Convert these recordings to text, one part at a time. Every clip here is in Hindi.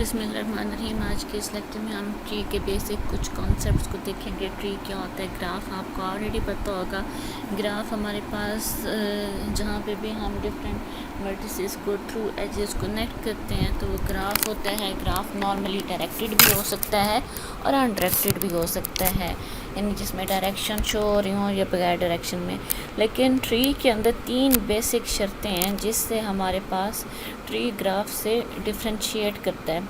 बिस्मिल्लाहिर्रहमानिर्रहीम। आज के इस लेक्चर में हम ट्री के बेसिक कुछ कॉन्सेप्ट्स को देखेंगे। ट्री क्या होता है, ग्राफ आपको ऑलरेडी पता होगा। ग्राफ हमारे पास जहाँ पे भी हम डिफरेंट वर्टिसेस को थ्रू एजेस कनेक्ट करते हैं तो वो ग्राफ होता है। ग्राफ नॉर्मली डायरेक्टेड भी हो सकता है और अनडायरेक्टेड भी हो सकता है, यानी जिसमें डायरेक्शन शो हो रही हों या बगैर डायरेक्शन में। लेकिन ट्री के अंदर 3 बेसिक शर्तें हैं जिससे हमारे पास ट्री ग्राफ से डिफ्रेंशिएट करता है।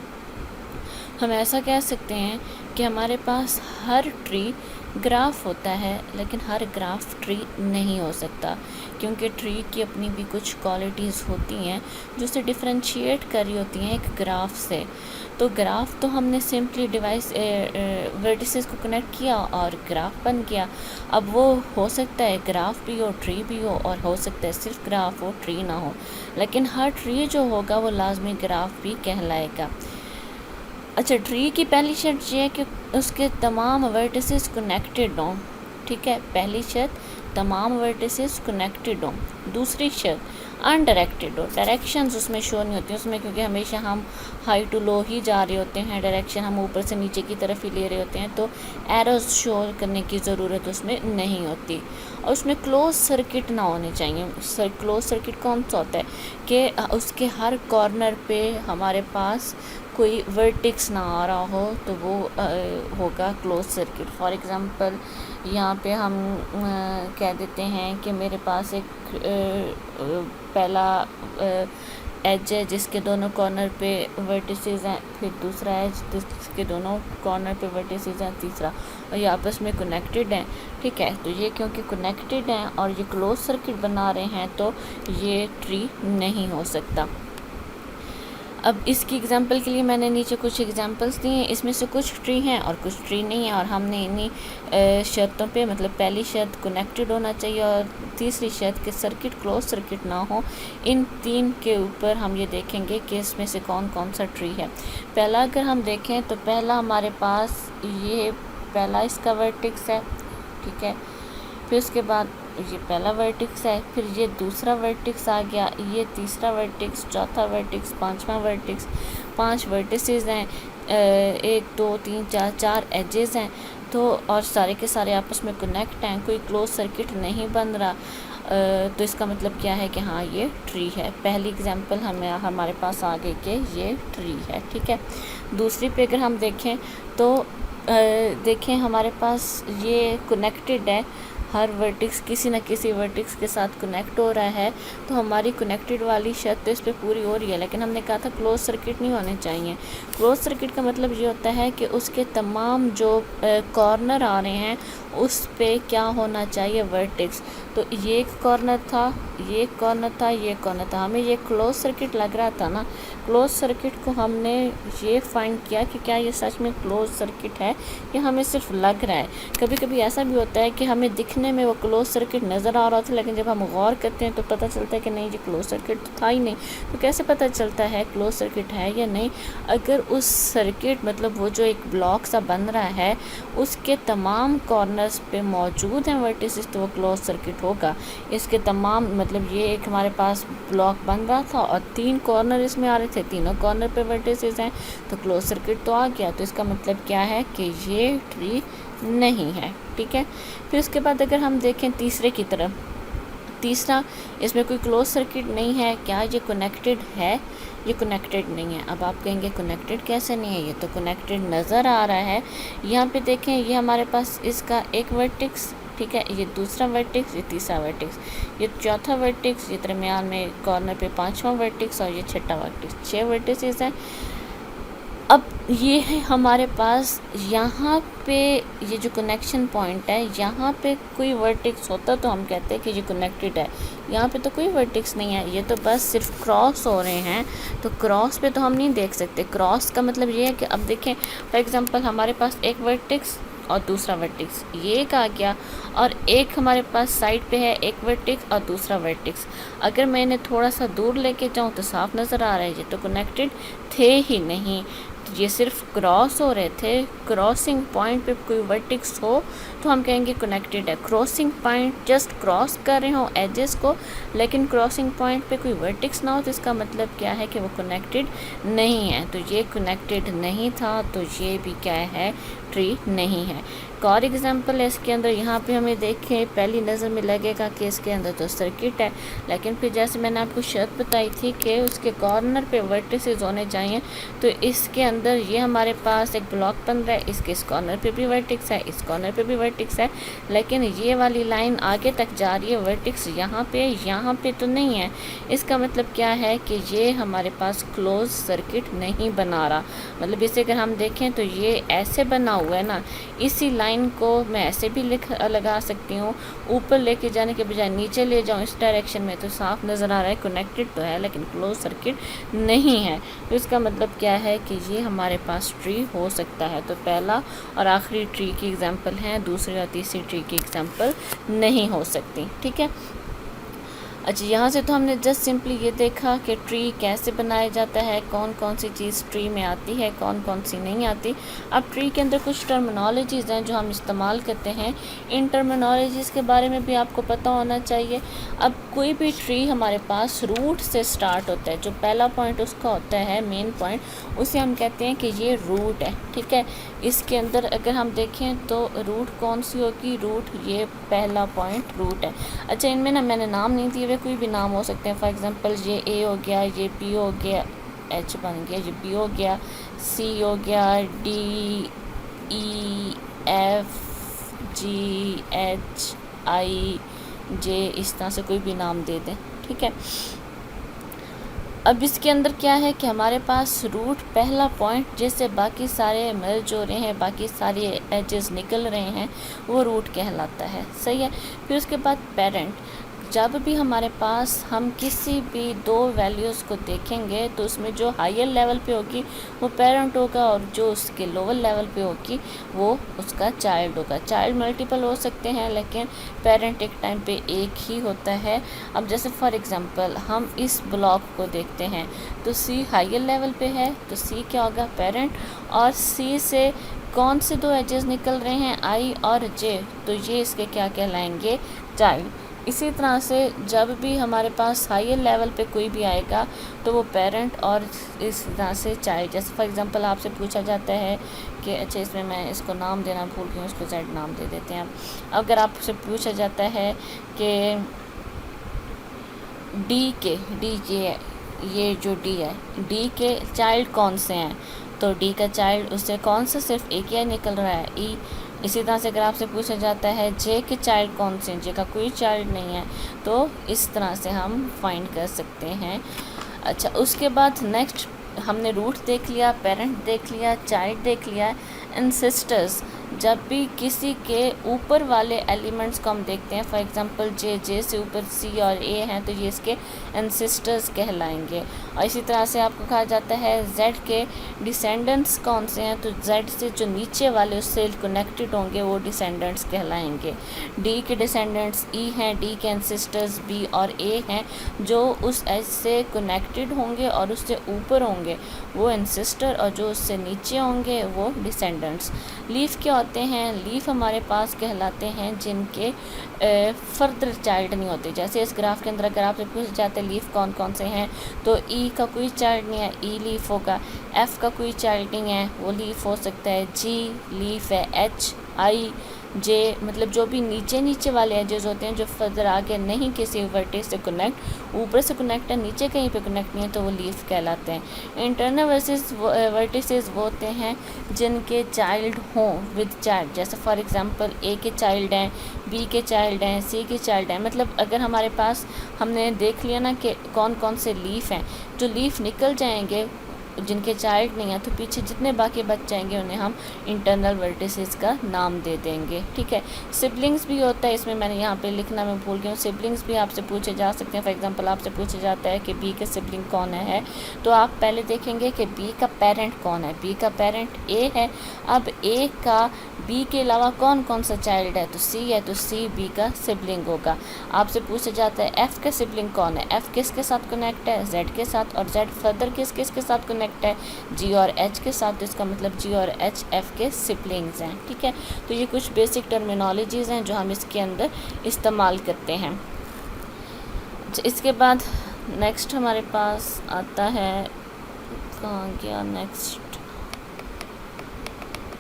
हम ऐसा कह सकते हैं कि हमारे पास हर ट्री ग्राफ होता है, लेकिन हर ग्राफ ट्री नहीं हो सकता, क्योंकि ट्री की अपनी भी कुछ क्वालिटीज़ होती हैं जो उसे डिफ्रेंशिएट कर रही होती हैं एक ग्राफ से। तो ग्राफ तो हमने सिंपली डिवाइस वर्टिसेस को कनेक्ट किया और ग्राफ बन गया। अब वो हो सकता है ग्राफ भी हो, ट्री भी हो, और हो सकता है सिर्फ ग्राफ हो, ट्री ना हो, लेकिन हर ट्री जो होगा वो लाजमी ग्राफ भी कहलाएगा। अच्छा, ट्री की पहली शर्त ये है कि उसके तमाम वर्टिसेस कनेक्टेड हों। ठीक है, पहली शर्त तमाम वर्टिसेस कनेक्टेड हों। दूसरी शर्त अनडायरेक्टेड हो, डायरेक्शंस उसमें शो नहीं होती उसमें, क्योंकि हमेशा हम हाई टू लो ही जा रहे होते हैं, डायरेक्शन हम ऊपर से नीचे की तरफ ही ले रहे होते हैं, तो एरोज शो करने की ज़रूरत उसमें नहीं होती। और उसमें क्लोज सर्किट ना होने चाहिए। क्लोज सर्किट कौन सा होता है कि उसके हर कॉर्नर पे हमारे पास कोई वर्टिक्स ना आ रहा हो, तो वो होगा क्लोज सर्किट। फॉर एग्ज़ाम्पल यहाँ पे हम कह देते हैं कि मेरे पास एक पहला एज है जिसके दोनों कॉर्नर पे वर्टिसेस हैं, फिर दूसरा एज जिसके दोनों कॉर्नर पे वर्टिसेस हैं, तीसरा, और ये आपस में कनेक्टेड हैं। ठीक है, तो ये क्योंकि कनेक्टेड हैं और ये क्लोज सर्किट बना रहे हैं तो ये ट्री नहीं हो सकता। अब इसकी एग्जांपल के लिए मैंने नीचे कुछ एग्जांपल्स दिए हैं, इसमें से कुछ ट्री हैं और कुछ ट्री नहीं है, और हमने इन्हीं शर्तों पे, मतलब पहली शर्त कनेक्टेड होना चाहिए और तीसरी शर्त कि सर्किट क्लोज सर्किट ना हो, इन 3 के ऊपर हम ये देखेंगे कि इसमें से कौन कौन सा ट्री है। पहला अगर हम देखें तो पहला हमारे पास ये पहला इसका वर्टिक्स है। ठीक है, फिर उसके बाद ये पहला वर्टिक्स है, फिर ये दूसरा वर्टिक्स आ गया, ये तीसरा वर्टिक्स, चौथा वर्टिक्स, पांचवा वर्टिक्स। 5 वर्टिसेस हैं, 1 2 3 4 एजेस हैं, तो और सारे के सारे आपस में कनेक्ट हैं, कोई क्लोज सर्किट नहीं बन रहा। तो इसका मतलब क्या है कि हाँ ये ट्री है। पहली एग्जांपल हमारे पास आ गई कि ये ट्री है। ठीक है, दूसरी पे अगर हम देखें तो देखें हमारे पास ये कनेक्टेड है, हर वर्टिक्स किसी न किसी वर्टिक्स के साथ कनेक्ट हो रहा है, तो हमारी कनेक्टेड वाली शर्त तो इस पर पूरी हो रही है। लेकिन हमने कहा था क्लोज सर्किट नहीं होने चाहिए। क्लोज सर्किट का मतलब ये होता है कि उसके तमाम जो कॉर्नर आ रहे हैं उस पे क्या होना चाहिए, वर्टिक्स। तो ये एक कॉर्नर था, ये एक कॉर्नर था, ये कॉर्नर था, हमें ये क्लोज सर्किट लग रहा था ना। क्लोज सर्किट को हमने ये फाइंड किया कि क्या ये सच में क्लोज सर्किट है या हमें सिर्फ लग रहा है। कभी कभी ऐसा भी होता है कि हमें दिखने में वो क्लोज सर्किट नज़र आ रहा था, लेकिन जब हम गौर करते हैं तो पता चलता है कि नहीं, ये क्लोज सर्किट तो था ही नहीं। तो कैसे पता चलता है क्लोज सर्किट है या नहीं? अगर उस सर्किट, मतलब वो जो एक ब्लॉक सा बन रहा है, उसके तमाम कॉर्नर्स पे मौजूद हैं वर्टिसेस, तो वो क्लोज सर्किट होगा। इसके तमाम, मतलब ये एक हमारे पास ब्लॉक बन रहा था और 3 कॉर्नर इसमें आ रहे थे, तीनों कॉर्नर पे वर्टिसेस हैं, तो क्लोज सर्किट तो आ गया। तो इसका मतलब क्या है कि ये ट्री नहीं है। ठीक है, फिर उसके बाद अगर हम देखें तीसरे की तरफ, तीसरा इसमें कोई क्लोज सर्किट नहीं है, क्या ये कनेक्टेड है? ये कनेक्टेड नहीं है। अब आप कहेंगे कनेक्टेड कैसे नहीं है, ये तो कनेक्टेड नज़र आ रहा है। यहाँ पे देखें, ये हमारे पास इसका एक वर्टिक्स, ठीक है, ये दूसरा वर्टिक्स, ये तीसरा वर्टिक्स, ये चौथा वर्टिक्स, ये दरमियान में कॉर्नर पे 5वां वर्टिक्स, और ये छठा वर्टिक्स। 6 वर्टिसेस हैं। अब ये है हमारे पास, यहाँ पे ये जो कनेक्शन पॉइंट है, यहाँ पे कोई वर्टिक्स होता तो हम कहते हैं कि ये कनेक्टेड है। यहाँ पे तो कोई वर्टिक्स नहीं है, ये तो बस सिर्फ क्रॉस हो रहे हैं, तो क्रॉस पे तो हम नहीं देख सकते। क्रॉस का मतलब ये है कि अब देखें, फॉर एग्जांपल हमारे पास एक वर्टिक्स और दूसरा वर्टिक्स, ये एक आ गया, और एक हमारे पास साइड पे है एक वर्टिक्स और दूसरा वर्टिक्स। अगर मैं इन्हें थोड़ा सा दूर लेके जाऊँ तो साफ नज़र आ रहा है ये तो कनेक्टेड थे ही नहीं। तो ये सिर्फ क्रॉस हो रहे थे, क्रॉसिंग पॉइंट पे कोई वर्टेक्स हो तो हम कहेंगे कनेक्टेड है। क्रॉसिंग पॉइंट जस्ट क्रॉस कर रहे हो एजेस को, लेकिन क्रॉसिंग पॉइंट पे कोई वर्टेक्स ना हो, तो इसका मतलब क्या है कि वो कनेक्टेड नहीं है। तो ये कनेक्टेड नहीं था, तो ये भी क्या है, ट्री नहीं है। एक और एग्जाम्पल है इसके अंदर, यहाँ पे हमें देखें पहली नज़र में लगेगा कि इसके अंदर तो सर्किट है, लेकिन फिर जैसे मैंने आपको शर्त बताई थी कि उसके कॉर्नर पे वर्टिसेस होने चाहिए, तो इसके अंदर ये हमारे पास एक ब्लॉक बन रहा है, इसके इस कॉर्नर पे भी वर्टिक्स है, इस कॉर्नर पे भी वर्टिक्स है, लेकिन ये वाली लाइन आगे तक जा रही है, वर्टिक्स यहाँ पे तो नहीं है। इसका मतलब क्या है कि ये हमारे पास क्लोज सर्किट नहीं बना रहा। मतलब इसे अगर हम देखें तो ये ऐसे बना हुआ है ना, इसी लाइन को मैं ऐसे भी लगा सकती हूँ, ऊपर लेके जाने के बजाय नीचे ले जाऊँ इस डायरेक्शन में, तो साफ नज़र आ रहा है कनेक्टेड तो है लेकिन क्लोज सर्किट नहीं है। तो इसका मतलब क्या है कि ये हमारे पास ट्री हो सकता है। तो पहला और आखिरी ट्री की एग्जांपल हैं, दूसरी और तीसरी ट्री की एग्जांपल नहीं हो सकती। ठीक है, अच्छा यहाँ से तो हमने जस्ट सिंपली ये देखा कि ट्री कैसे बनाया जाता है, कौन कौन सी चीज़ ट्री में आती है, कौन कौन सी नहीं आती। अब ट्री के अंदर कुछ टर्मिनोलॉजीज़ हैं जो हम इस्तेमाल करते हैं, इन टर्मिनोलॉजीज़ के बारे में भी आपको पता होना चाहिए। अब कोई भी ट्री हमारे पास रूट से स्टार्ट होता है, जो पहला पॉइंट उसका होता है मेन पॉइंट, उसे हम कहते हैं कि ये रूट है। ठीक है, इसके अंदर अगर हम देखें तो रूट कौन सी होगी, रूट ये पहला पॉइंट रूट है। अच्छा, इनमें ना मैंने नाम नहीं दिए हुए, कोई भी नाम हो सकते हैं। फॉर एग्जांपल ये ए हो गया, ये बी हो गया, एच बन गया, ये बी हो गया, सी हो गया, D E F G H I J, इस तरह से कोई भी नाम दे दें। ठीक है, अब इसके अंदर क्या है कि हमारे पास रूट पहला पॉइंट जिससे बाकी सारे मर्ज हो रहे हैं, बाकी सारे एजेस निकल रहे हैं, वो रूट कहलाता है। सही है, फिर उसके बाद पेरेंट, जब भी हमारे पास हम किसी भी दो वैल्यूज़ को देखेंगे तो उसमें जो हायर लेवल पे होगी वो पेरेंट होगा, और जो उसके लोअर लेवल पे होगी वो उसका चाइल्ड होगा। चाइल्ड मल्टीपल हो सकते हैं लेकिन पेरेंट एक टाइम पे एक ही होता है। अब जैसे फॉर एग्जांपल हम इस ब्लॉक को देखते हैं तो सी हायर लेवल पे है, तो सी क्या होगा, पेरेंट, और सी से कौन से दो एजेस निकल रहे हैं, आई और जे, तो ये इसके क्या कहलाएंगे, चाइल्ड। इसी तरह से जब भी हमारे पास हायर लेवल पे कोई भी आएगा तो वो पेरेंट और इस तरह से चाइल्ड। जैसे फॉर एग्जांपल आपसे पूछा जाता है कि अच्छा इसमें मैं इसको नाम देना भूल गई हूँ, इसको जेड नाम दे देते हैं। अगर आपसे पूछा जाता है कि ये जो डी है, डी के चाइल्ड कौन से हैं, तो डी का चाइल्ड उससे कौन सा सिर्फ एक ही निकल रहा है, ई। इसी तरह से अगर आपसे पूछा जाता है जे के चाइल्ड कौन से हैं, जे का कोई चाइल्ड नहीं है, तो इस तरह से हम फाइंड कर सकते हैं। अच्छा, उसके बाद नेक्स्ट हमने रूट देख लिया, पेरेंट देख लिया, चाइल्ड देख लिया, एंसेस्टर्स। जब भी किसी के ऊपर वाले एलिमेंट्स को हम देखते हैं, फॉर एग्जांपल जे से ऊपर सी और ए हैं, तो ये इसके एंसेस्टर्स कहलाएंगे। और इसी तरह से आपको कहा जाता है जेड के डिसेंडेंट्स कौन से हैं, तो जेड से जो नीचे वाले उससे कनेक्टेड होंगे वो डिसेंडेंट्स कहलाएंगे। डी के डिसेंडेंट्स ई हैं, डी के एंसेस्टर्स बी और ए हैं, जो उस एज से कनेक्टेड होंगे और उससे ऊपर होंगे वो एंसेस्टर, और जो उससे नीचे होंगे वो डिसेंडेंट्स। लीफ क्या होते हैं, लीफ हमारे पास कहलाते हैं जिनके फर्दर चाइल्ड नहीं होते। जैसे इस ग्राफ के अंदर अगर आपसे पूछ जाते हैं लीफ कौन कौन से हैं, तो ई का कोई चाइल्ड नहीं है, ई लीफ होगा। एफ का कोई चाइल्ड नहीं है, वो लीफ हो सकता है। जी लीफ है, एच आई जे, मतलब जो भी नीचे वाले एजेस होते हैं जो फर्दर आगे नहीं किसी वर्टेक्स से कनेक्ट, ऊपर से कनेक्ट है, नीचे कहीं पे कनेक्ट नहीं है, तो वो लीफ कहलाते हैं। इंटरनल वर्टिसेस वो होते हैं जिनके चाइल्ड हों विद चाइल्ड। जैसे फॉर एग्जांपल ए के चाइल्ड हैं, बी के चाइल्ड हैं, सी के चाइल्ड हैं। मतलब अगर हमारे पास हमने देख लिया ना कि कौन कौन से लीफ हैं, जो लीफ निकल जाएंगे जिनके चाइल्ड नहीं है, तो पीछे जितने बाकी बच जाएंगे उन्हें हम इंटरनल वर्टिसेस का नाम दे देंगे। ठीक है, सिबलिंग्स भी होता है, इसमें मैंने यहाँ पे लिखना मैं भूल गई हूँ। सिबलिंग्स भी आपसे पूछे जा सकते हैं। फॉर एग्जांपल आपसे पूछा जाता है कि बी के सिबलिंग कौन है, तो आप पहले देखेंगे कि बी का पेरेंट कौन है। बी का पेरेंट ए है। अब ए का बी के अलावा कौन कौन सा चाइल्ड है, तो सी है, तो सी बी का सिबलिंग होगा। आपसे पूछा जाता है एफ़ का सिबलिंग कौन है, एफ़ किसके साथ कनेक्ट है, जेड के साथ, और जेड फर्दर किस किस के साथ कनेक्ट है जी और एच के साथ, तो इसका मतलब जी और एच एफ के सिबलिंग्स हैं, ठीक है। तो ये कुछ बेसिक टर्मिनोलॉजीज़ हैं जो हम इसके अंदर इस्तेमाल करते हैं। इसके बाद नेक्स्ट हमारे पास आता है, कहाँ गया next,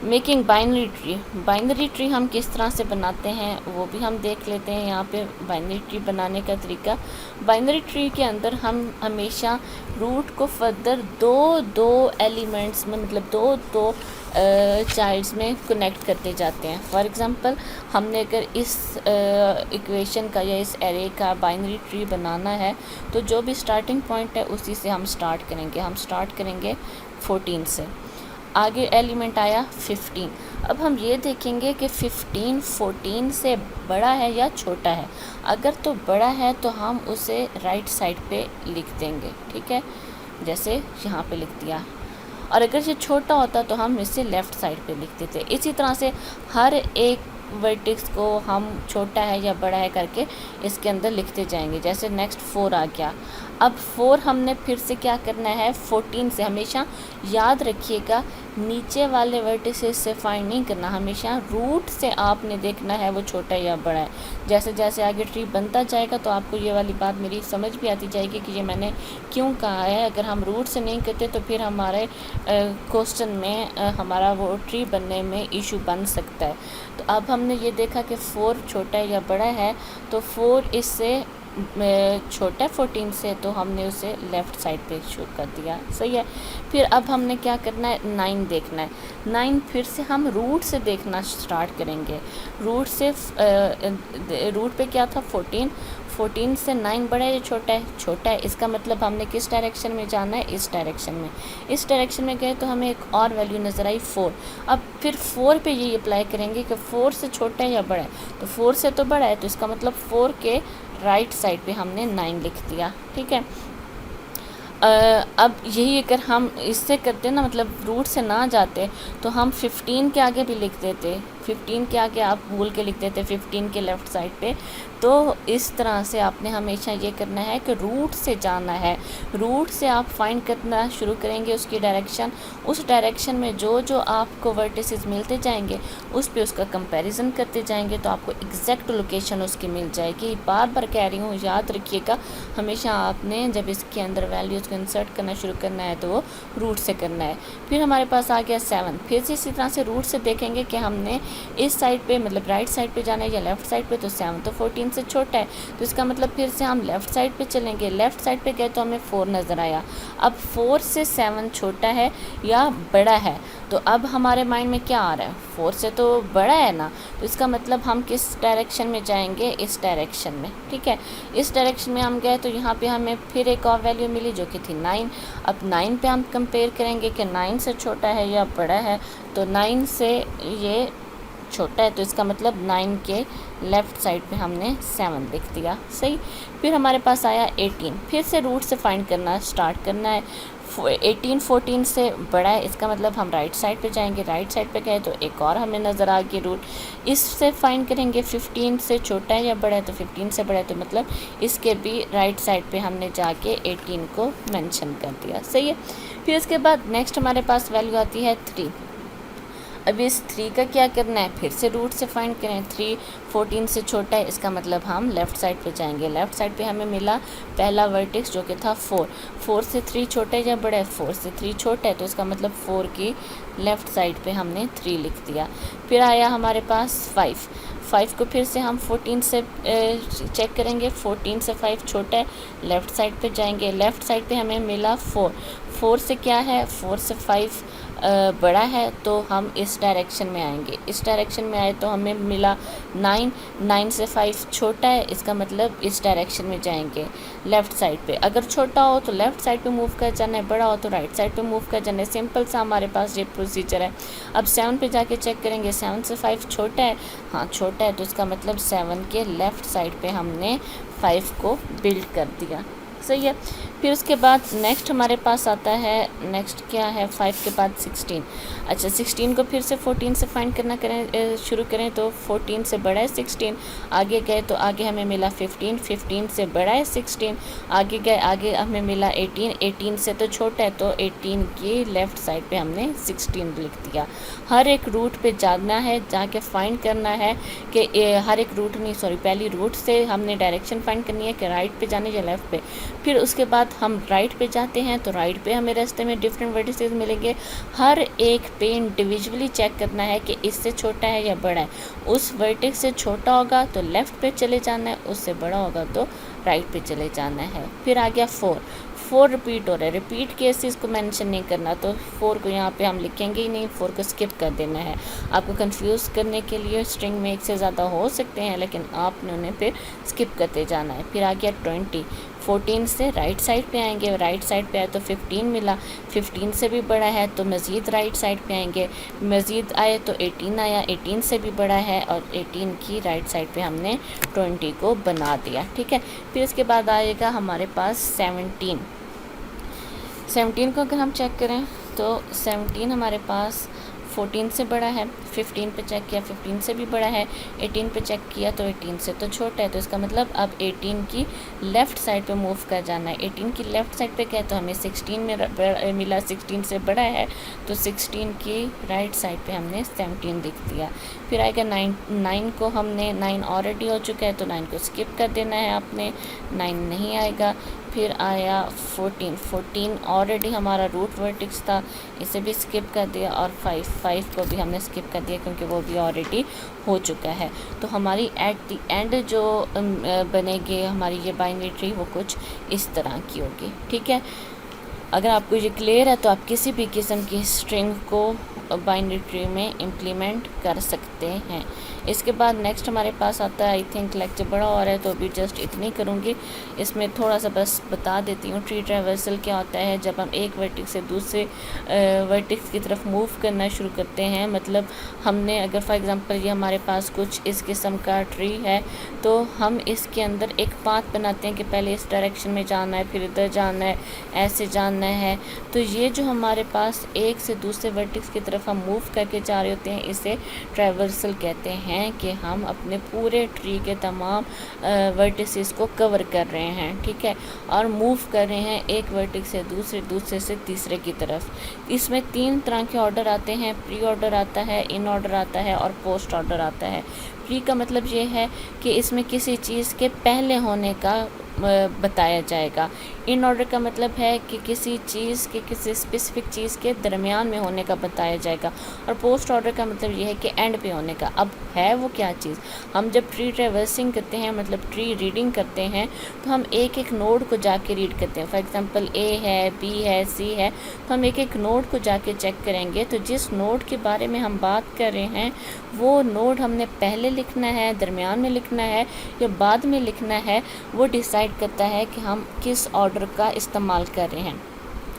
making binary tree. Binary tree हम किस तरह से बनाते हैं वो भी हम देख लेते हैं। यहाँ पे बाइनरी ट्री बनाने का तरीका, बाइनरी ट्री के अंदर हम हमेशा रूट को फर्दर दो एलिमेंट्स में, मतलब दो चाइल्ड्स में कनेक्ट करते जाते हैं। फॉर एग्ज़ाम्पल हमने अगर इस इक्वेशन का या इस एरे का बाइनरी ट्री बनाना है तो जो भी स्टार्टिंग पॉइंट है उसी से हम स्टार्ट करेंगे। हम स्टार्ट करेंगे 14 से, आगे एलिमेंट आया 15। अब हम ये देखेंगे कि 15 14 से बड़ा है या छोटा है। अगर तो बड़ा है तो हम उसे राइट साइड पे लिख देंगे, ठीक है, जैसे यहाँ पे लिख दिया। और अगर ये छोटा होता तो हम इसे लेफ़्ट साइड पे लिख देते। इसी तरह से हर एक वर्टेक्स को हम छोटा है या बड़ा है करके इसके अंदर लिखते जाएंगे। जैसे नेक्स्ट 4 आ गया। अब 4 हमने फिर से क्या करना है, 14 से, हमेशा याद रखिएगा नीचे वाले वर्टिसेस से फाइंड नहीं करना, हमेशा रूट से आपने देखना है वो छोटा है या बड़ा है। जैसे जैसे आगे ट्री बनता जाएगा तो आपको ये वाली बात मेरी समझ भी आती जाएगी कि ये मैंने क्यों कहा है। अगर हम रूट से नहीं करते तो फिर हमारे क्वेश्चन में हमारा वो ट्री बनने में इशू बन सकता है। तो अब हमने ये देखा कि 4 छोटा है या बड़ा है, तो 4 इससे छोटा है 14 से, तो हमने उसे लेफ़्ट साइड पे शो कर दिया, सही है। फिर अब हमने क्या करना है, 9 देखना है। 9 फिर से हम रूट से देखना स्टार्ट करेंगे। रूट से रूट पे क्या था 14 से 9 बड़ा है या छोटा है, छोटा है। इसका मतलब हमने किस डायरेक्शन में जाना है, इस डायरेक्शन में। इस डायरेक्शन में गए तो हमें एक और वैल्यू नज़र आई 4। अब फिर 4 पे ये अप्लाई करेंगे कि 4 से छोटा है या बड़ा है, तो 4 से तो बड़ा है, तो इसका मतलब 4 के राइट साइड पे हमने 9 लिख दिया, ठीक है। अब यही अगर हम इससे करते ना, मतलब रूट से ना जाते तो हम 15 के आगे भी लिख देते, 15 के आगे आप भूल के लिख देते 15 के लेफ़्ट साइड पे। तो इस तरह से आपने हमेशा ये करना है कि रूट से जाना है। रूट से आप फाइंड करना शुरू करेंगे उसकी डायरेक्शन, उस डायरेक्शन में जो जो आपको वर्टिसेस मिलते जाएंगे उस पे उसका कंपैरिजन करते जाएंगे, तो आपको एग्जैक्ट लोकेशन उसकी मिल जाएगी। बार बार कह रही हूँ, याद रखिएगा, हमेशा आपने जब इसके अंदर वैल्यूज़ को इंसर्ट करना शुरू करना है तो वो रूट से करना है। फिर हमारे पास आ गया 7। फिर से इसी तरह से रूट से देखेंगे कि हमने इस साइड पे, मतलब राइट साइड पे जाना है या लेफ़्ट साइड पे, तो 7 तो 14 से छोटा है, तो इसका मतलब फिर से हम लेफ़्ट साइड पे चलेंगे। लेफ़्ट साइड पे गए तो हमें 4 नज़र आया। अब 4 से 7 छोटा है या बड़ा है, तो अब हमारे माइंड में क्या आ रहा है, 4 से तो बड़ा है ना, तो इसका मतलब हम किस डायरेक्शन में जाएंगे, इस डायरेक्शन में, ठीक है। इस डायरेक्शन में हम गए तो यहाँ पे हमें फिर एक और वैल्यू मिली जो कि थी 9। अब 9 पे हम कंपेयर करेंगे कि 9 से छोटा है या बड़ा है, तो 9 से ये छोटा है, तो इसका मतलब 9 के लेफ़्ट साइड पे हमने 7 लिख दिया, सही। फिर हमारे पास आया 18। फिर से रूट से फाइंड करना स्टार्ट करना है। 18 14 से बड़ा है, इसका मतलब हम राइट साइड पे जाएंगे। राइट साइड पे गए तो एक और हमें नज़र आ गई रूट, इससे फाइंड करेंगे 15 से छोटा है या बड़ा है, तो 15 से बड़ा है, तो मतलब इसके भी राइट साइड पे हमने जाके 18 को मेंशन कर दिया, सही है। फिर इसके बाद नेक्स्ट हमारे पास वैल्यू आती है 3। अब इस 3 का क्या करना है, फिर से रूट से फाइंड करें। 3 14 से छोटा है, इसका मतलब हम लेफ़्ट साइड पे जाएंगे। लेफ़्ट साइड पे हमें मिला पहला वर्टेक्स जो कि था 4। 4 से 3 छोटा है या बड़ा है, 4 से 3 छोटा है, तो इसका मतलब 4 की लेफ़्ट साइड पे हमने 3 लिख दिया। फिर आया हमारे पास 5। 5 को फिर से हम 14 से चेक करेंगे। 14 से 5 छोटा है, लेफ़्ट साइड पे जाएंगे। लेफ़्ट साइड पे हमें मिला 4। 4 से क्या है, 4 से 5 बड़ा है, तो हम इस डायरेक्शन में आएंगे। इस डायरेक्शन में आए तो हमें मिला 9। 9 से 5 छोटा है, इसका मतलब इस डायरेक्शन में जाएंगे लेफ़्ट साइड पे। अगर छोटा हो तो लेफ़्ट साइड पे मूव कर जाना है, बड़ा हो तो राइट साइड पे मूव कर जाना है। सिंपल सा हमारे पास ये प्रोसीजर है। अब 7 पे जाके चेक करेंगे। 7 से 5 छोटा है, हाँ छोटा है, तो इसका मतलब 7 के लेफ़्ट साइड पे हमने 5 को बिल्ड कर दिया, सही है। फिर उसके बाद नेक्स्ट हमारे पास आता है, नेक्स्ट क्या है 5 के बाद 16। अच्छा 16 को फिर से 14 से फाइंड करना शुरू करें तो 14 से बड़ा है 16, आगे गए तो आगे हमें मिला 15, 15 से बड़ा है 16, आगे गए आगे हमें मिला 18, 18 से तो छोटा है तो 18 की लेफ़्ट साइड पे हमने 16 लिख दिया। हर एक रूट पे जाना है, जाके फाइंड करना है कि हर एक रूट नहीं सॉरी पहली रूट से हमने डायरेक्शन फाइंड करनी है कि राइट पे जाने या लेफ़्ट पे। फिर उसके बाद हम राइट पे जाते हैं तो राइट पे हमें रास्ते में डिफरेंट वर्टिसेस मिलेंगे। हर एक पे इंडिविजुअली चेक करना है कि इससे छोटा है या बड़ा है। उस वर्टेक्स से छोटा होगा तो लेफ़्ट पे चले जाना है, उससे बड़ा होगा तो राइट पे चले जाना है। फिर आ गया 4 रिपीट हो रहा है, रिपीट केसेस को मेंशन नहीं करना तो 4 को यहाँ पे हम लिखेंगे ही नहीं, 4 को स्किप कर देना है। आपको कंफ्यूज करने के लिए स्ट्रिंग में एक से ज़्यादा हो सकते हैं लेकिन आपने उन्हें फिर स्किप करते जाना है। फिर आ गया 20, 14 से राइट साइड पे आएंगे, राइट साइड पे आए तो 15 मिला, 15 से भी बड़ा है तो मज़ीद राइट साइड पे आएंगे, मज़ीद आए तो 18 आया, 18 से भी बड़ा है और 18 की राइट साइड पे हमने 20 को बना दिया। ठीक है। फिर इसके बाद आएगा हमारे पास 17 को अगर हम चेक करें तो 17 हमारे पास 14 से बड़ा है, 15 पे चेक किया 15 से भी बड़ा है, 18 पे चेक किया तो 18 से तो छोटा है, तो इसका मतलब अब 18 की लेफ़्ट साइड पे मूव कर जाना है। 18 की लेफ़्ट साइड पे क्या है तो हमें 16 में मिला, 16 से बड़ा है तो 16 की राइट साइड पे हमने 17 लिख दिया। फिर आएगा 9 को हमने 9 ऑलरेडी हो चुका है तो 9 को स्किप कर देना है आपने, 9 नहीं आएगा। फिर आया 14 ऑलरेडी हमारा रूट वर्टिक्स था, इसे भी स्किप कर दिया और 5 को भी हमने स्किप कर दिया क्योंकि वो भी ऑलरेडी हो चुका है। तो हमारी एट द एंड जो बनेगी हमारी ये बाइनरी ट्री वो कुछ इस तरह की होगी। ठीक है। अगर आपको ये क्लियर है तो आप किसी भी किस्म की स्ट्रिंग को बाइनरी ट्री में इम्प्लीमेंट कर सकते हैं। इसके बाद नेक्स्ट हमारे पास आता है, आई थिंक लेक्चर बड़ा हो रहा है तो अभी जस्ट इतनी करूँगी, इसमें थोड़ा सा बस बता देती हूँ। ट्री ट्रैवर्सल क्या होता है, जब हम एक वर्टेक्स से दूसरे वर्टेक्स की तरफ मूव करना शुरू करते हैं, मतलब हमने अगर फॉर एग्जांपल ये हमारे पास कुछ इस किस्म का ट्री है तो हम इसके अंदर एक पाथ बनाते हैं कि पहले इस डायरेक्शन में जाना है, फिर इधर जाना है, ऐसे जाना है। तो ये जो हमारे पास एक से दूसरे वर्टेक्स की तरफ हम मूव करके जा रहे होते हैं, इसे ट्रैवर्सल कहते हैं कि हम अपने पूरे ट्री के तमाम वर्टिसेस को कवर कर रहे हैं। ठीक है। और मूव कर रहे हैं एक वर्टेक्स से दूसरे से तीसरे की तरफ। इसमें 3 तरह के ऑर्डर आते हैं, प्री ऑर्डर आता है, इन ऑर्डर आता है और पोस्ट ऑर्डर आता है। प्री का मतलब ये है कि इसमें किसी चीज़ के पहले होने का बताया जाएगा। इन ऑर्डर का मतलब है कि किसी चीज़ के किसी स्पेसिफिक चीज़ के दरमियान में होने का बताया जाएगा। और पोस्ट ऑर्डर का मतलब ये है कि एंड पे होने का। अब है वो क्या चीज़, हम जब ट्री ट्रेवर्सिंग करते हैं मतलब ट्री रीडिंग करते हैं तो हम एक एक नोड को जाके रीड करते हैं। फॉर एग्जांपल ए है, बी है, सी है, तो हम एक एक नोड को जाके चेक करेंगे। तो जिस नोड के बारे में हम बात कर रहे हैं वो नोड हमने पहले लिखना है, दरमियान में लिखना है या बाद में लिखना है, वो डिसाइड करता है कि हम किस ऑर्डर का इस्तेमाल कर रहे हैं।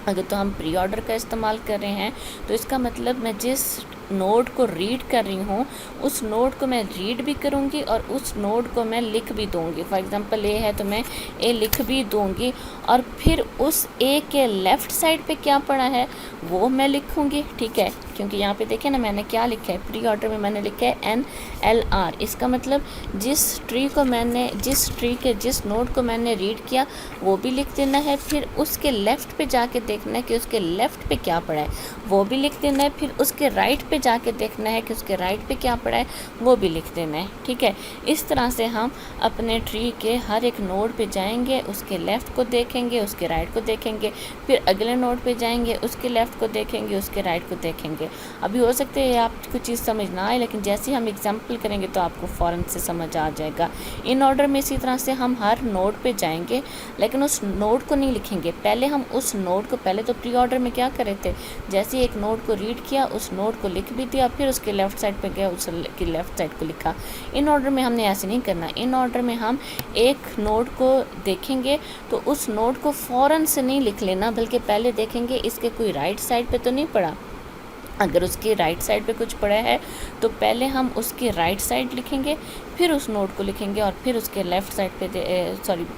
अगर तो हम प्री ऑर्डर का इस्तेमाल कर रहे हैं तो इसका मतलब मैं जिस नोड को रीड कर रही हूँ उस नोड को मैं रीड भी करूँगी और उस नोड को मैं लिख भी दूँगी। फॉर एग्जांपल ए है तो मैं ए लिख भी दूँगी और फिर उस ए के लेफ़्ट साइड पे क्या पड़ा है वो मैं लिखूँगी। ठीक है। क्योंकि यहाँ पे देखें ना मैंने क्या लिखा है, प्री ऑर्डर में मैंने लिखा है NLR। इसका मतलब जिस ट्री के जिस नोड को मैंने रीड किया वो भी लिख देना है, फिर उसके लेफ़्ट पे जाके देखना है कि उसके लेफ़्ट पे क्या पड़ा है वो भी लिख देना है, फिर उसके राइट पे जाके देखना है कि उसके राइट पे क्या पड़ा है वो भी लिख देना है। ठीक है। इस तरह से हम अपने ट्री के हर एक नोड पे जाएंगे, उसके लेफ़्ट को देखेंगे, उसके राइट को देखेंगे, फिर अगले नोड पे जाएंगे, उसके लेफ़्ट को देखेंगे, उसके राइट को देखेंगे। अभी हो सकता है आपको चीज़ समझ ना आए लेकिन जैसे ही हम एग्जाम्पल करेंगे तो आपको फ़ौरन से समझ आ जाएगा। इन ऑर्डर में इसी तरह से हम हर नोड पे जाएंगे लेकिन उस नोड को नहीं लिखेंगे। पहले हम उस नोड को, पहले तो प्री ऑर्डर में क्या कर रहे थे, जैसे एक नोड को रीड किया उस नोड को लिख भी दिया, फिर उसके लेफ़्ट साइड पे गया उसकी लेफ़्ट साइड को लिखा। इन ऑर्डर में हमने ऐसे नहीं करना। इन ऑर्डर में हम एक नोड को देखेंगे तो उस नोड को फ़ौरन से नहीं लिख लेना बल्कि पहले देखेंगे इसके कोई राइट साइड पे तो नहीं पड़ा। अगर उसकी राइट साइड पे कुछ पड़ा है तो पहले हम उसकी राइट साइड लिखेंगे, फिर उस नोड को लिखेंगे और फिर उसके लेफ़्ट साइड पे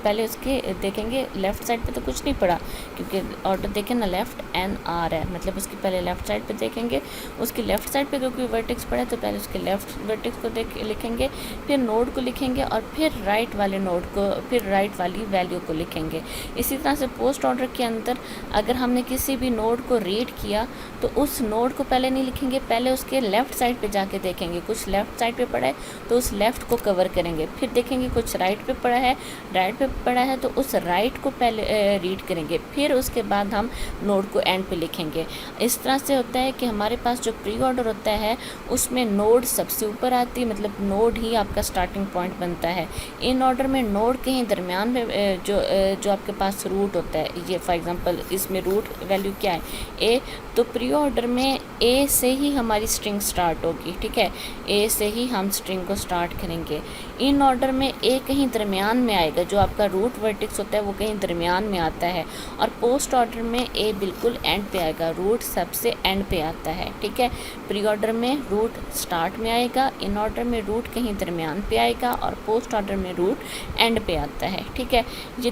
पहले उसके देखेंगे लेफ़्ट साइड पे तो कुछ नहीं पड़ा, क्योंकि ऑर्डर देखें ना लेफ़्ट एन आर है, मतलब उसकी पहले लेफ़्ट साइड पे देखेंगे, उसकी लेफ़्ट साइड पे कोई वर्टेक्स पड़ा है तो पहले उसके लेफ़्ट वर्टेक्स को लिखेंगे, फिर नोड को लिखेंगे और फिर राइट वाले नोड को, फिर राइट वाली वैल्यू को लिखेंगे। इसी तरह से पोस्ट ऑर्डर के अंदर अगर हमने किसी भी नोड को रीड किया तो उस नोड को पहले नहीं लिखेंगे, पहले उसके लेफ़्ट साइड पे जाके देखेंगे, कुछ लेफ़्ट साइड पे पड़ा है तो उस लेफ़्ट को कवर करेंगे, फिर देखेंगे कुछ राइट पे पड़ा है, राइट पे पड़ा है तो उस राइट को पहले रीड करेंगे, फिर उसके बाद हम नोड को एंड पे लिखेंगे। इस तरह से होता है कि हमारे पास जो प्री ऑर्डर होता है उसमें नोड सबसे ऊपर आती है, मतलब नोड ही आपका स्टार्टिंग पॉइंट बनता है। इन ऑर्डर में नोड कहीं दरमियान में जो आपके पास रूट होता है, ये फॉर एग्जांपल इसमें रूट वैल्यू क्या है ए, तो प्री ऑर्डर में ए से ही हमारी स्ट्रिंग स्टार्ट होगी, ठीक है, ए से ही हम स्ट्रिंग को स्टार्ट करेंगे। इन ऑर्डर में ए कहीं दरमियान में आएगा, जो आपका रूट वर्टेक्स होता है वो कहीं दरमियान में आता है, और पोस्ट ऑर्डर में ए बिल्कुल एंड पे आएगा, रूट सबसे एंड पे आता है, ठीक है। प्री ऑर्डर में रूट स्टार्ट में आएगा, इन ऑर्डर में रूट कहीं दरमियान पे आएगा और पोस्ट ऑर्डर में रूट एंड पे आता है, ठीक है। ये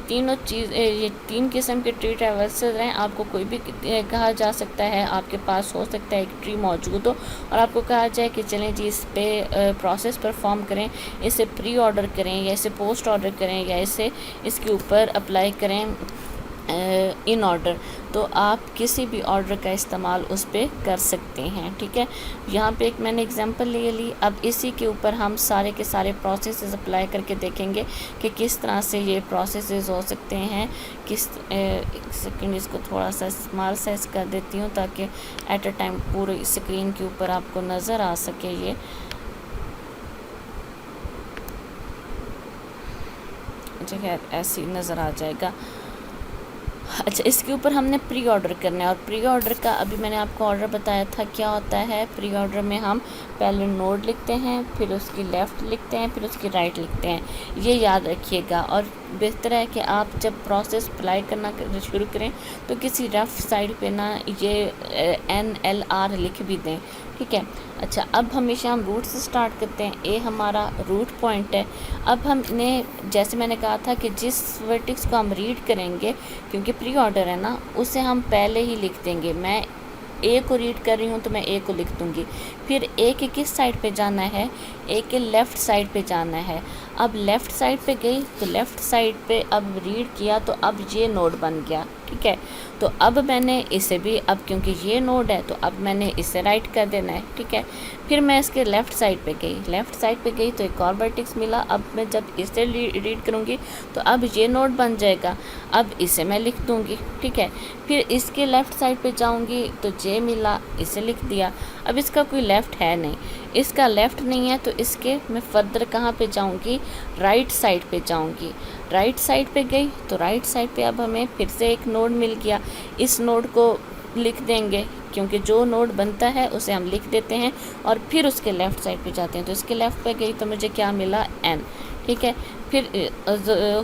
तीन किस्म के ट्री ट्रैवर्सल हैं, आपको कोई भी कहा जा सकता है, आपके पास हो सकता है एक ट्री मौजूद हो और आपको कहा जाए कि चलें जी इस पे प्रोसेस परफॉर्म करें, इसे प्री ऑर्डर करें या इसे पोस्ट ऑर्डर करें या इसे इसके ऊपर अप्लाई करें इन ऑर्डर, तो आप किसी भी ऑर्डर का इस्तेमाल उस पर कर सकते हैं, ठीक है। यहाँ पे एक मैंने एग्जांपल ले ली, अब इसी के ऊपर हम सारे के सारे प्रोसेसेस अप्लाई करके देखेंगे कि किस तरह से ये प्रोसेसेस हो सकते हैं। एक सेकंड इसको थोड़ा सा स्मॉल साइज कर देती हूँ ताकि एट अ टाइम पूरी स्क्रीन के ऊपर आपको नज़र आ सके ये। खैर ऐसे नज़र आ जाएगा। अच्छा, इसके ऊपर हमने प्री ऑर्डर करना है, और प्री ऑर्डर का अभी मैंने आपको ऑर्डर बताया था क्या होता है। प्री ऑर्डर में हम पहले नोड लिखते हैं, फिर उसकी लेफ़्ट लिखते हैं, फिर उसकी राइट लिखते हैं, ये याद रखिएगा। और बेहतर है कि आप जब प्रोसेस अप्लाई करना शुरू करें तो किसी रफ साइड पे ना ये NLR लिख भी दें, ठीक है। अच्छा, अब हमेशा हम रूट से स्टार्ट करते हैं, ए हमारा रूट पॉइंट है। अब हमने जैसे मैंने कहा था कि जिस वर्टेक्स को हम रीड करेंगे, क्योंकि प्री ऑर्डर है ना, उसे हम पहले ही लिख देंगे। मैं ए को रीड कर रही हूँ तो मैं ए को लिख दूँगी, फिर ए के किस साइड पे जाना है, ए के लेफ़्ट साइड पे जाना है। अब लेफ़्ट साइड पे गई तो लेफ़्ट साइड पे अब रीड किया तो अब ये नोड बन गया, ठीक है। तो अब मैंने इसे भी, अब क्योंकि ये नोड है तो अब मैंने इसे राइट कर देना है, ठीक है। फिर मैं इसके लेफ़्ट साइड पे गई, लेफ़्ट साइड पे गई तो एक और वर्टेक्स मिला। अब मैं जब इसे रीड करूँगी तो अब ये नोड बन जाएगा, अब इसे मैं लिख दूँगी, ठीक है। फिर इसके लेफ़्ट साइड पे जाऊँगी तो जे मिला, इसे लिख दिया। अब इसका कोई लेफ़्ट है नहीं, इसका लेफ़्ट नहीं है तो इसके मैं फर्दर कहाँ पे जाऊँगी, राइट साइड पे जाऊँगी। राइट साइड पे गई तो राइट साइड पे अब हमें फिर से एक नोड मिल गया, इस नोड को लिख देंगे, क्योंकि जो नोड बनता है उसे हम लिख देते हैं और फिर उसके लेफ़्ट साइड पे जाते हैं। तो इसके लेफ़्ट पे गई तो मुझे क्या मिला, n, ठीक है। फिर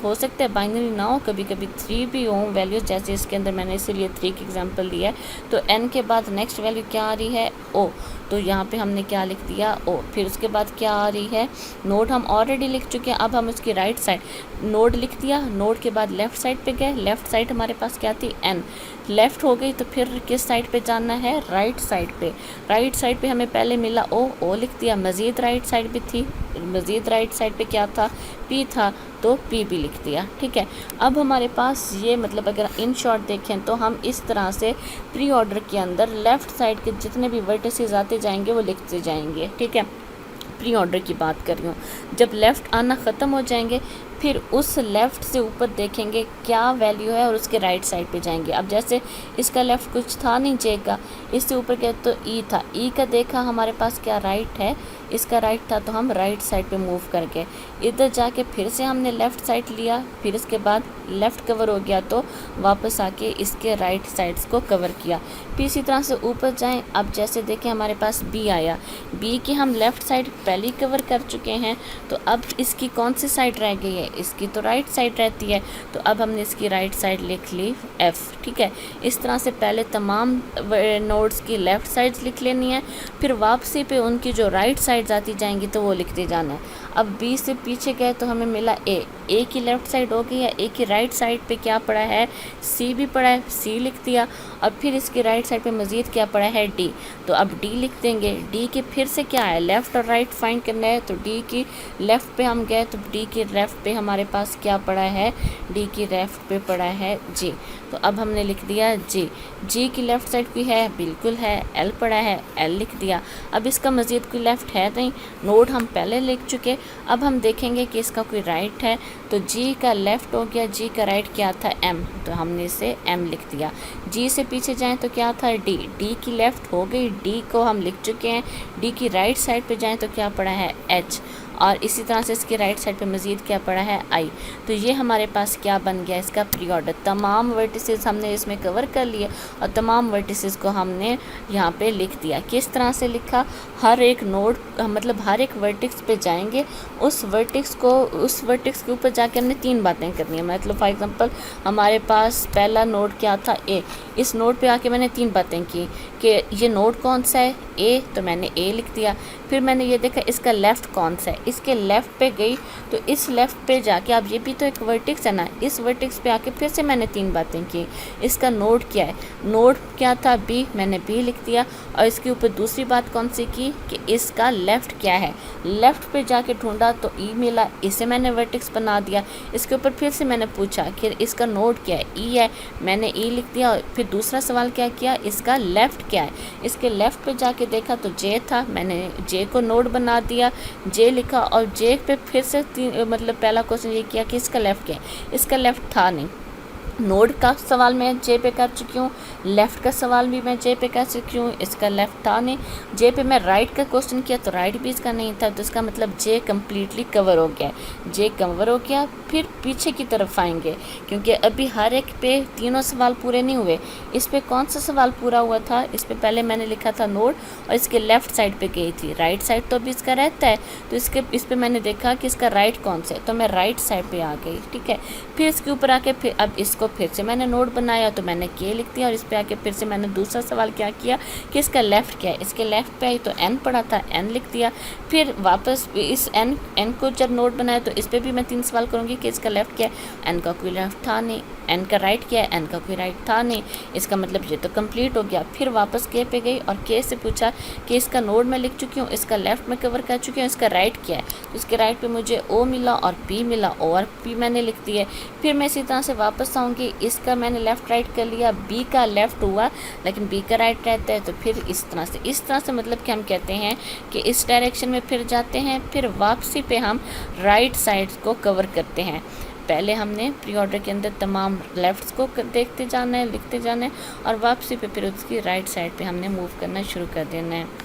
हो सकता है बाइनरी ना हो, कभी कभी 3 भी हो वैल्यूज़, जैसे इसके अंदर मैंने इसीलिए 3 की एग्जांपल लिया है। तो n के बाद नेक्स्ट वैल्यू क्या आ रही है, o, तो यहाँ पे हमने क्या लिख दिया, o। फिर उसके बाद क्या आ रही है, नोड हम ऑलरेडी लिख चुके हैं, अब हम उसकी राइट साइड नोड लिख दिया, नोड के बाद लेफ़्ट साइड पे गए, लेफ़्ट साइड हमारे पास क्या थी, n, लेफ़्ट हो गई तो फिर किस साइड पे जाना है, राइट साइड पे। राइट साइड पे हमें पहले मिला o लिख दिया, मज़ीद राइट साइड भी थी, मज़ीद राइट साइड पे क्या था, p था, तो p भी लिख दिया, ठीक है। अब हमारे पास ये, मतलब अगर इन शॉर्ट देखें तो हम इस तरह से प्री ऑर्डर के अंदर लेफ़्ट साइड के जितने भी वर्टिसेस आते जाएंगे वो लिखते जाएंगे, ठीक है। प्री ऑर्डर की बात कर रही हूँ। जब लेफ़्ट आना ख़त्म हो जाएंगे फिर उस लेफ़्ट से ऊपर देखेंगे क्या वैल्यू है और उसके राइट साइड पे जाएंगे। अब जैसे इसका लेफ़्ट कुछ था नहीं जे का, इससे ऊपर गए तो ई था, ई का देखा हमारे पास क्या राइट है, इसका राइट था तो हम राइट साइड पे मूव कर गए। इधर जाके फिर से हमने लेफ़्ट साइड लिया, फिर इसके बाद लेफ़्ट कवर हो गया तो वापस आके इसके राइट साइड्स को कवर किया। फिर इसी तरह से ऊपर जाएं, अब जैसे देखें हमारे पास बी आया, बी की हम लेफ़्ट साइड पहले ही कवर कर चुके हैं, तो अब इसकी कौन सी साइड रह गई है, इसकी तो राइट साइड रहती है, तो अब हमने इसकी राइट साइड लिख ली एफ़, ठीक है। इस तरह से पहले तमाम नोड्स की लेफ़्ट साइड्स लिख लेनी है, फिर वापसी पे उनकी जो राइट साइड्स आती जाएंगी तो वो लिखते जाना है। अब बी से पीछे गए तो हमें मिला ए की लेफ़्ट साइड हो गई है, ए की राइट साइड पे क्या पड़ा है, सी भी पड़ा है, सी लिख दिया। और फिर इसकी राइट साइड पे मज़ीद क्या पड़ा है, डी, तो अब डी लिख देंगे। डी के फिर से क्या है, लेफ़्ट और राइट फाइंड करना है, तो डी की लेफ़्ट पे हम गए तो डी की लेफ़्ट पे हमारे पास क्या पड़ा है, डी की लेफ़्ट पे पड़ा है जी, तो अब हमने लिख दिया जी। जी की लेफ़्ट साइड भी है, बिल्कुल है, एल पड़ा है, एल लिख दिया। अब इसका मज़ीद कोई लेफ़्ट है नहीं, नोड हम पहले लिख चुके। अब हम देखेंगे कि इसका कोई राइट है, तो जी का लेफ़्ट हो गया, जी का राइट क्या था, एम, तो हमने इसे एम लिख दिया। जी से पीछे जाएं तो क्या था, डी, डी की लेफ़्ट हो गई, डी को हम लिख चुके हैं। डी की राइट साइड पे जाएं तो क्या पड़ा है, एच, और इसी तरह से इसकी राइट साइड पे मज़ीद क्या पड़ा है, आई। तो ये हमारे पास क्या बन गया, इसका प्री ऑर्डर। तमाम वर्टिसेस हमने इसमें कवर कर लिए और तमाम वर्टिसेस को हमने यहाँ पे लिख दिया। किस तरह से लिखा, हर एक नोड मतलब हर एक वर्टिक्स पे जाएंगे, उस वर्टिक्स के ऊपर जाके हमने 3 बातें करनी है। मतलब फॉर एग्जांपल हमारे पास पहला नोड क्या था, ए, इस नोड पे आके मैंने 3 बातें की कि ये नोड कौन सा है, ए, तो मैंने ए लिख दिया। फिर मैंने ये देखा इसका लेफ़्ट कौन सा है, इसके लेफ़्ट पे गई तो इस लेफ़्ट पे जाके, अब ये भी तो एक वर्टिक्स है ना, इस वर्टिक्स पे आके फिर से मैंने 3 बातें की। इसका नोड क्या है, नोड क्या था, बी, मैंने बी लिख दिया। और इसके ऊपर दूसरी बात कौन सी की कि इसका लेफ़्ट क्या है, लेफ़्ट पे जाके ढूंढा तो ई मिला, इसे मैंने वर्टिक्स बना दिया। इसके ऊपर फिर से मैंने पूछा कि इसका नोड क्या है, ई है, मैंने ई लिख दिया। और फिर दूसरा सवाल क्या किया, इसका लेफ़्ट क्या है, इसके लेफ़्ट पे जाके देखा तो जे था, मैंने जे को नोड बना दिया, जे लिखा। और जे पे फिर से मतलब पहला क्वेश्चन ये किया कि इसका लेफ़्ट क्या है, इसका लेफ़्ट था नहीं। नोड का सवाल मैं जे पे कर चुकी हूँ, लेफ़्ट का सवाल भी मैं जे पे कर चुकी हूँ, इसका लेफ़्ट था नहीं। जे पे मैं राइट का क्वेश्चन किया तो राइट भी इसका नहीं था, तो इसका मतलब जे कम्प्लीटली कवर हो गया, जे कवर हो गया। फिर पीछे की तरफ आएंगे क्योंकि अभी हर एक पे तीनों सवाल पूरे नहीं हुए। इस पे कौन सा सवाल पूरा हुआ था, इस पे पहले मैंने लिखा था नोड और इसके लेफ़्ट साइड पे गई थी, राइट साइड तो अभी इसका रहता है, तो इस पे मैंने देखा कि इसका राइट कौन सा है, तो मैं राइट साइड पे आ गई, ठीक है। फिर इसके ऊपर आके फिर अब इसको फिर से मैंने नोड बनाया तो मैंने के लिख दिया। और इस पे आके फिर से मैंने दूसरा सवाल क्या किया कि इसका लेफ़्ट क्या है, इसके लेफ़्ट पे आई तो एन पड़ा था, एन लिख दिया। फिर वापस इस एन को जब नोड बनाया तो इस पे भी मैं 3 सवाल करूँगी कि इसका लेफ़्ट क्या है, एन का कोई लेफ़्ट था नहीं, एन का राइट क्या है, एन का कोई राइट था नहीं, इसका मतलब ये तो कंप्लीट हो गया। फिर वापस के पे गई और के से पूछा कि इसका नोड मैं लिख चुकी हूँ, इसका लेफ़्ट में कवर कर चुकी हूँ, इसका राइट क्या है, तो इसके राइट पे मुझे ओ मिला और पी मिला, ओ और पी मैंने लिख दिया। फिर मैं इसी तरह से वापस आऊँगी, इसका मैंने लेफ़्ट राइट कर लिया, बी का लेफ़्ट हुआ लेकिन बी का राइट रहता है, तो फिर इस तरह से मतलब कि हम कहते हैं कि इस डायरेक्शन में फिर जाते हैं, फिर वापसी पे हम राइट साइड को कवर करते हैं। पहले हमने प्री ऑर्डर के अंदर तमाम लेफ्ट्स को देखते जाना है, लिखते जाना है और वापसी पे फिर उसकी राइट साइड पे हमने मूव करना शुरू कर देना है।